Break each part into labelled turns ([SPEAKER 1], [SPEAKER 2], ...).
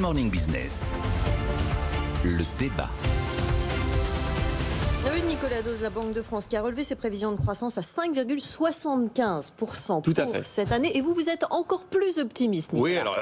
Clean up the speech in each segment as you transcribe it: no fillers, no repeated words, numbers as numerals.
[SPEAKER 1] Morning Business, le débat.
[SPEAKER 2] Oui, Nicolas Dose, la Banque de France qui a relevé ses prévisions de croissance à 5,75%
[SPEAKER 3] Tout à
[SPEAKER 2] pour
[SPEAKER 3] fait.
[SPEAKER 2] cette année. Et vous êtes encore plus optimiste, Nicolas.
[SPEAKER 4] Oui, alors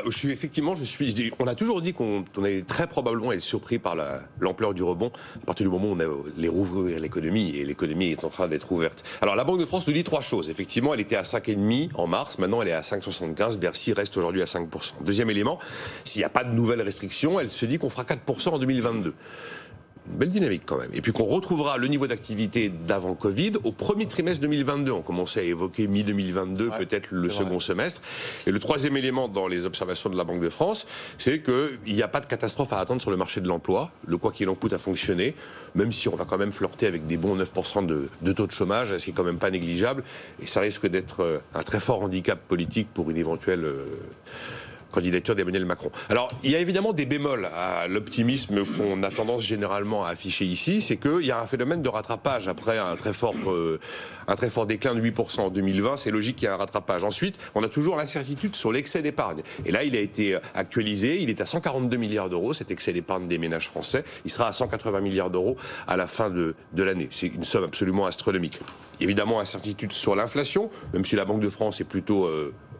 [SPEAKER 4] on a toujours dit qu'on allait très probablement être surpris par l'ampleur du rebond à partir du moment où on a les rouvrir l'économie, et l'économie est en train d'être ouverte. Alors la Banque de France nous dit trois choses. Effectivement, elle était à 5,5 en mars, maintenant elle est à 5,75. Bercy reste aujourd'hui à 5%. Deuxième élément, s'il n'y a pas de nouvelles restrictions, elle se dit qu'on fera 4% en 2022. Une belle dynamique quand même. Et puis qu'on retrouvera le niveau d'activité d'avant Covid au premier trimestre 2022. On commençait à évoquer mi-2022, peut-être le second semestre. Et le troisième élément dans les observations de la Banque de France, c'est qu'il n'y a pas de catastrophe à attendre sur le marché de l'emploi. Le quoi qu'il en coûte a fonctionné, même si on va quand même flirter avec des bons 9% de taux de chômage, ce qui est quand même pas négligeable. Et ça risque d'être un très fort handicap politique pour une éventuelle candidature d'Emmanuel Macron. Alors, il y a évidemment des bémols à l'optimisme qu'on a tendance généralement à afficher ici, c'est qu'il y a un phénomène de rattrapage après un très fort déclin de 8% en 2020, c'est logique qu'il y ait un rattrapage. Ensuite, on a toujours l'incertitude sur l'excès d'épargne. Et là, il a été actualisé, il est à 142 milliards d'euros, cet excès d'épargne des ménages français, il sera à 180 milliards d'euros à la fin de l'année. C'est une somme absolument astronomique. Évidemment, incertitude sur l'inflation, même si la Banque de France est plutôt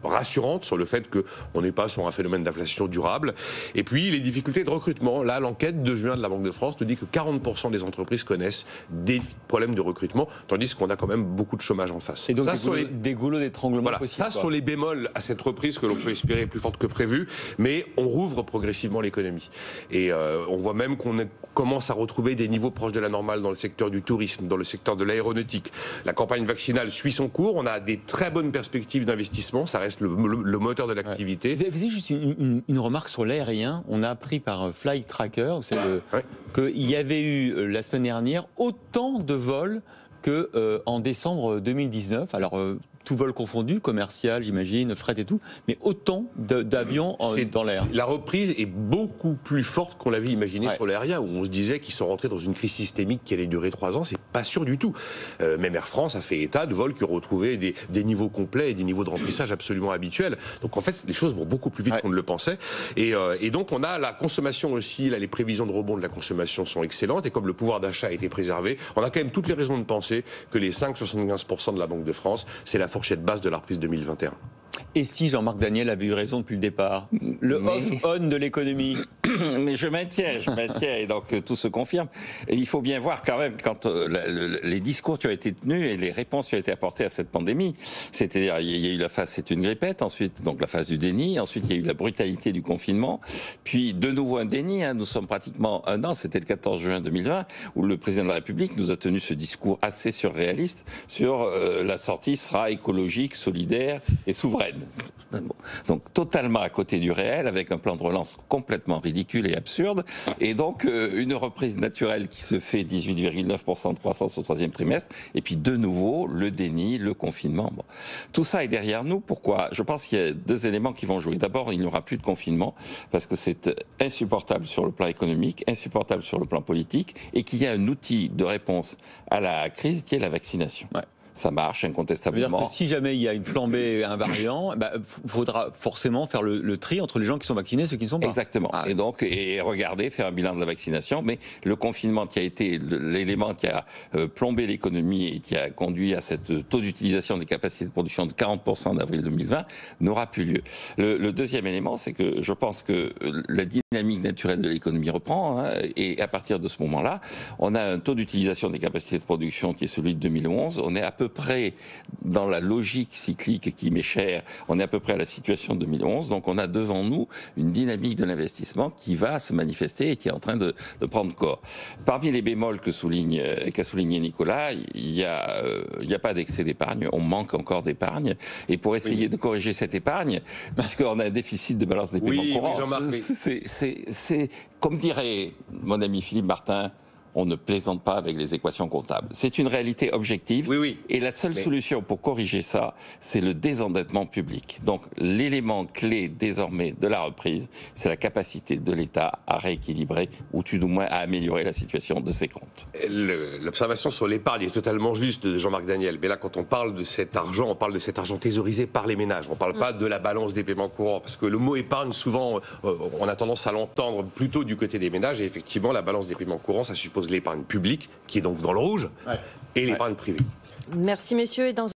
[SPEAKER 4] rassurante sur le fait qu'on n'est pas sur un phénomène d'inflation durable. Et puis, les difficultés de recrutement. Là, l'enquête de juin de la Banque de France nous dit que 40% des entreprises connaissent des problèmes de recrutement, tandis qu'on a quand même beaucoup de chômage en face.
[SPEAKER 3] Et donc,
[SPEAKER 4] ça,
[SPEAKER 3] des goulots d'étranglement
[SPEAKER 4] voilà,
[SPEAKER 3] possibles.
[SPEAKER 4] Ça, sur les bémols à cette reprise que l'on peut espérer plus forte que prévu, mais on rouvre progressivement l'économie. Et on voit même qu'on commence à retrouver des niveaux proches de la normale dans le secteur du tourisme, dans le secteur de l'aéronautique. La campagne vaccinale suit son cours, on a des très bonnes perspectives d'investissement, ça reste le moteur de l'activité.
[SPEAKER 3] Vous avez juste une remarque sur l'aérien. On a appris par Flight Tracker qu'il y avait eu la semaine dernière autant de vols qu'en décembre 2019. Alors, tout vol confondu, commercial, j'imagine, fret et tout, mais autant d'avions dans l'air.
[SPEAKER 4] La reprise est beaucoup plus forte qu'on l'avait imaginé sur l'aérien, où on se disait qu'ils sont rentrés dans une crise systémique qui allait durer 3 ans. C'est pas sûr du tout. Même Air France a fait état de vols qui ont retrouvé des niveaux complets et des niveaux de remplissage absolument habituels. Donc en fait, les choses vont beaucoup plus vite qu'on ne le pensait. Et donc on a la consommation aussi, là, les prévisions de rebond de la consommation sont excellentes, et comme le pouvoir d'achat a été préservé, on a quand même toutes les raisons de penser que les 5,75% de la Banque de France, c'est la fourchette basse de la reprise 2021.
[SPEAKER 3] Et si Jean-Marc Daniel avait eu raison depuis le départ, le off-on de l'économie?
[SPEAKER 5] Mais je maintiens, et donc tout se confirme. Et il faut bien voir quand même, quand les discours qui ont été tenus et les réponses qui ont été apportées à cette pandémie, c'est-à-dire il y a eu la phase c'est une grippette, ensuite donc la phase du déni, ensuite il y a eu la brutalité du confinement, puis de nouveau un déni, nous sommes pratiquement un an, c'était le 14 juin 2020, où le président de la République nous a tenu ce discours assez surréaliste sur la sortie sera écologique, solidaire et souveraine. Donc totalement à côté du réel, avec un plan de relance complètement ridicule et absurde, et donc une reprise naturelle qui se fait 18,9% de croissance au troisième trimestre, et puis de nouveau le déni, le confinement. Bon. Tout ça est derrière nous. Pourquoi? Je pense qu'il y a 2 éléments qui vont jouer. D'abord, il n'y aura plus de confinement, parce que c'est insupportable sur le plan économique, insupportable sur le plan politique, et qu'il y a un outil de réponse à la crise qui est la vaccination. Ça marche incontestablement.
[SPEAKER 3] Ça veut dire que si jamais il y a une flambée, un variant, faudra forcément faire le tri entre les gens qui sont vaccinés et ceux qui ne sont pas.
[SPEAKER 5] Exactement. Et donc, regarder, faire un bilan de la vaccination. Mais le confinement qui a été l'élément qui a plombé l'économie et qui a conduit à cette taux d'utilisation des capacités de production de 40% d'avril 2020 n'aura plus lieu. Le deuxième élément, c'est que je pense que la dynamique naturelle de l'économie reprend, et à partir de ce moment-là, on a un taux d'utilisation des capacités de production qui est celui de 2011. On est à peu près dans la logique cyclique qui m'est chère, on est à peu près à la situation de 2011, donc on a devant nous une dynamique de l'investissement qui va se manifester et qui est en train de prendre corps. Parmi les bémols qu'a souligné Nicolas, il y a pas d'excès d'épargne, on manque encore d'épargne, et pour essayer de corriger cette épargne, puisqu'on a un déficit de balance des paiements courants, c'est comme dirait mon ami Philippe Martin, on ne plaisante pas avec les équations comptables. C'est une réalité objective.
[SPEAKER 4] Oui.
[SPEAKER 5] Et la seule solution pour corriger ça, c'est le désendettement public. Donc l'élément clé désormais de la reprise, c'est la capacité de l'État à rééquilibrer ou tout du moins à améliorer la situation de ses comptes.
[SPEAKER 4] L'observation sur l'épargne est totalement juste de Jean-Marc Daniel. Mais là, quand on parle de cet argent, on parle de cet argent thésaurisé par les ménages. On ne parle pas de la balance des paiements courants. Parce que le mot épargne, souvent, on a tendance à l'entendre plutôt du côté des ménages. Et effectivement, la balance des paiements courants, ça suppose l'épargne publique, qui est donc dans le rouge, et l'épargne privée.
[SPEAKER 2] Merci messieurs. Et dans